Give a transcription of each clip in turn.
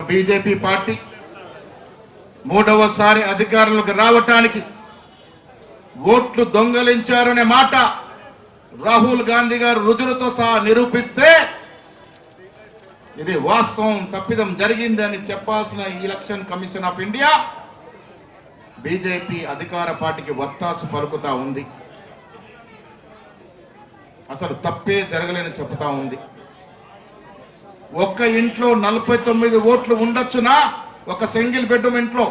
BJP party మూడవసారి అధికారంలోకి రావటానికి ఓట్లు దొంగలించారనే మాట రాహుల్ గాంధీ గారు రుజువులతో సహా నిరూపిస్తే ఇది వాస్తవం, తప్పిదం జరిగిందని చెప్పాల్సిన election commission of India BJP అధికార పార్టీకి వత్తాసు పలుకుతా ఉంది. అసలు తప్పే జరగలేని చెప్తా ఉంది. ఒక్క ఇంట్లో 49 ఓట్లు ఉండొచ్చునా, ఒక సింగిల్ బెడ్రూమ్ ఇంట్లో.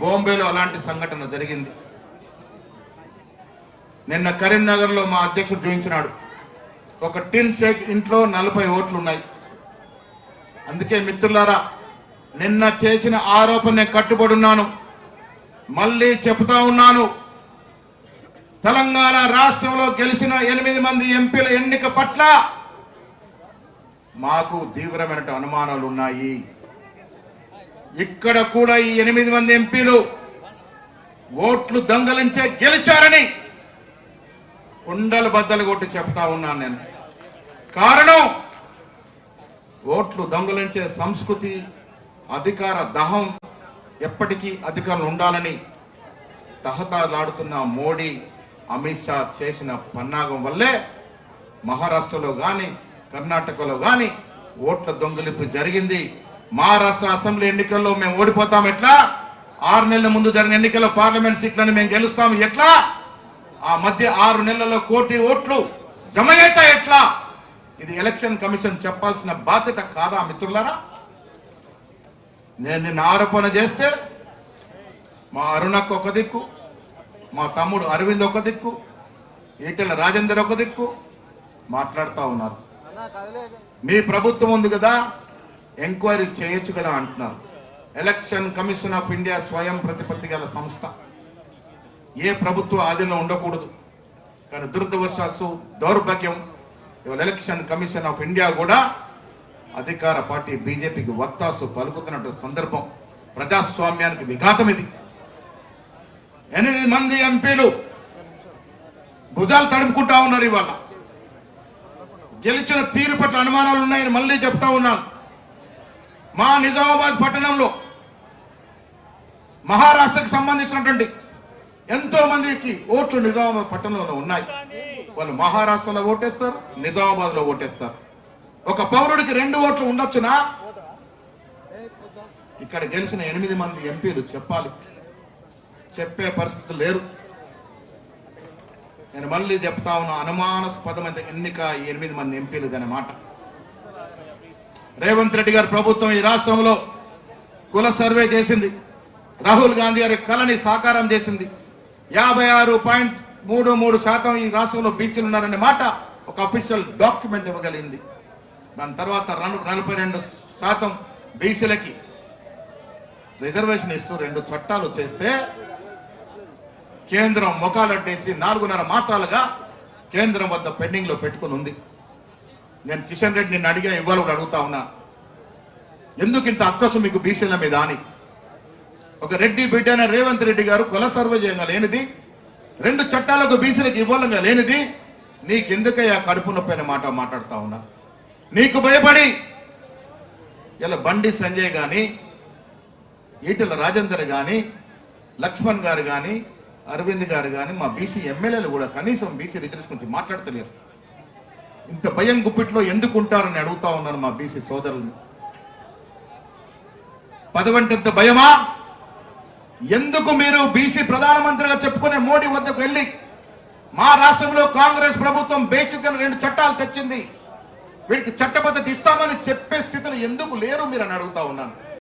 బాంబేలో అలాంటి సంఘటన జరిగింది. నిన్న కరీంనగర్లో మా అధ్యక్షుడు చూపించినాడు, ఒక టిన్ షేక్ ఇంట్లో 40 ఓట్లు ఉన్నాయి. అందుకే మిత్రులారా, నిన్న చేసిన ఆరోపణ నేను కట్టుబడి ఉన్నాను. మళ్ళీ చెప్తా ఉన్నాను, తెలంగాణ రాష్ట్రంలో గెలిచిన 8 మంది ఎంపీల ఎన్నిక పట్ల మాకు తీవ్రమైన అనుమానాలు ఉన్నాయి. ఇక్కడ కూడా ఈ 8 మంది ఎంపీలు ఓట్లు దొంగలించే గెలిచారని కుండలు బద్దలు కొట్టి చెప్తా ఉన్నాను నేను. కారణం, ఓట్లు దొంగలించే సంస్కృతి, అధికార దహం, ఎప్పటికీ అధికారులు ఉండాలని తహతలాడుతున్న మోడీ, అమిత్ షా చేసిన పన్నాగం వల్లే మహారాష్ట్రలో కానీ కర్ణాటకలో కానీ ఓట్ల దొంగలింపు జరిగింది. మహారాష్ట్ర అసెంబ్లీ ఎన్నికల్లో మేము ఓడిపోతాం ఎట్లా? 6 నెలల ముందు జరిగిన ఎన్నికల్లో పార్లమెంట్ సీట్లను మేము గెలుస్తాం ఎట్లా? ఆ మధ్య 6 నెలల్లో 1 కోటి ఓట్లు జమయ్యేతా ఎట్లా? ఇది ఎలక్షన్ కమిషన్ చెప్పాల్సిన బాధ్యత కాదా మిత్రులారా? నేను నిన్న ఆరోపణ చేస్తే మా అరుణకు ఒక దిక్కు, మా తమ్ముడు అరవింద్ ఒక దిక్కు, ఈటెల రాజేందర్ ఒక దిక్కు మాట్లాడుతూ ఉన్నారు. మీ ప్రభుత్వం ఉంది కదా, ఎంక్వైరీ చేయొచ్చు కదా అంటున్నారు. ఎలక్షన్ కమిషన్ ఆఫ్ ఇండియా స్వయం ప్రతిపత్తి గల సంస్థ, ఏ ప్రభుత్వ ఆధీనంలో ఉండకూడదు. కానీ దురదృష్టవశాత్తు, దౌర్భాగ్యం, ఇవాళ ఎలక్షన్ కమిషన్ ఆఫ్ ఇండియా కూడా అధికార పార్టీ బీజేపీకి వత్తాసు పలుకుతున్నట్టు సందర్భం. ప్రజాస్వామ్యానికి విఘాతం ఇది. 8 మంది ఎంపీలు భుజాలు తడుపుకుంటా ఉన్నారు. ఇవాళ గెలిచిన తీరు పట్ల అనుమానాలు ఉన్నాయని మళ్ళీ చెప్తా ఉన్నాను. మా నిజామాబాద్ పట్టణంలో మహారాష్ట్రకు సంబంధించినటువంటి ఎంతో మందికి ఓట్లు నిజామాబాద్ పట్టణంలో ఉన్నాయి. వాళ్ళు మహారాష్ట్రలో ఓటేస్తారు, నిజామాబాద్ లో ఓటేస్తారు. ఒక పౌరుడికి 2 ఓట్లు ఉండొచ్చునా? ఇక్కడ గెలిచిన 8 మంది ఎంపీలు చెప్పాలి. చెప్పే పరిస్థితులు లేరు. నేను మళ్ళీ చెప్తా ఉన్నా, అనుమానాస్పదమైన ఎన్నిక 8 మంది ఎంపీలు అన్నమాట. రేవంత్ రెడ్డి గారి ప్రభుత్వం ఈ రాష్ట్రంలో కుల సర్వే చేసింది. రాహుల్ గాంధీ గారి కళని సాకారం చేసింది. 56.33% ఈ రాష్ట్రంలో బీసీలు ఉన్నారనే మాట ఒక అఫీషియల్ డాక్యుమెంట్ ఇవ్వగలిగింది. దాని తర్వాత 42% బీసీలకి రిజర్వేషన్ ఇస్తూ 2 చట్టాలు చేస్తే కేంద్రం మొఖాలడ్డేసి 4.5 మాసాలుగా కేంద్రం వద్ద పెండింగ్ లో పెట్టుకుని ఉంది. నేను కిషన్ రెడ్డి నిన్ను అడిగా, ఇవ్వాలి కూడా అడుగుతా ఉన్నా, ఎందుకు ఇంత అక్కసు మీకు బీసీల మీద అని. ఒక రెడ్డి బిడ్డ అయిన రేవంత్ రెడ్డి గారు కుల సర్వే చేయంగా లేనిది, 2 చట్టాలకు బీసీలకు ఇవ్వాలంగా లేనిది, నీకెందుకయ్యా కడుపు నొప్పి అనే మాట మాట్లాడుతా ఉన్నా. నీకు భయపడి ఇలా బండి సంజయ్ గాని, ఈటెల రాజేందర్ గాని, లక్ష్మణ్ గారు గాని, అరవింద్ గారు గాని, మా బీసీ ఎమ్మెల్యేలు కూడా కనీసం బీసీ రిజర్వేషన్ గురించి మాట్లాడతలేరు. ఇంత భయం గుప్పిట్లో ఎందుకు ఉంటారని అడుగుతా ఉన్నాను మా బీసీ సోదరుల్ని. పదవంటే ఇంత భయమా? ఎందుకు మీరు బీసీ ప్రధానమంత్రిగా చెప్పుకునే మోడీ వద్దకు వెళ్ళి, మా రాష్ట్రంలో కాంగ్రెస్ ప్రభుత్వం బేసిక్ గా 2 చట్టాలు తెచ్చింది, వీరికి చట్టబద్ధత ఇస్తామని చెప్పే స్థితిలో ఎందుకు లేరు మీరు అని అడుగుతా ఉన్నాను.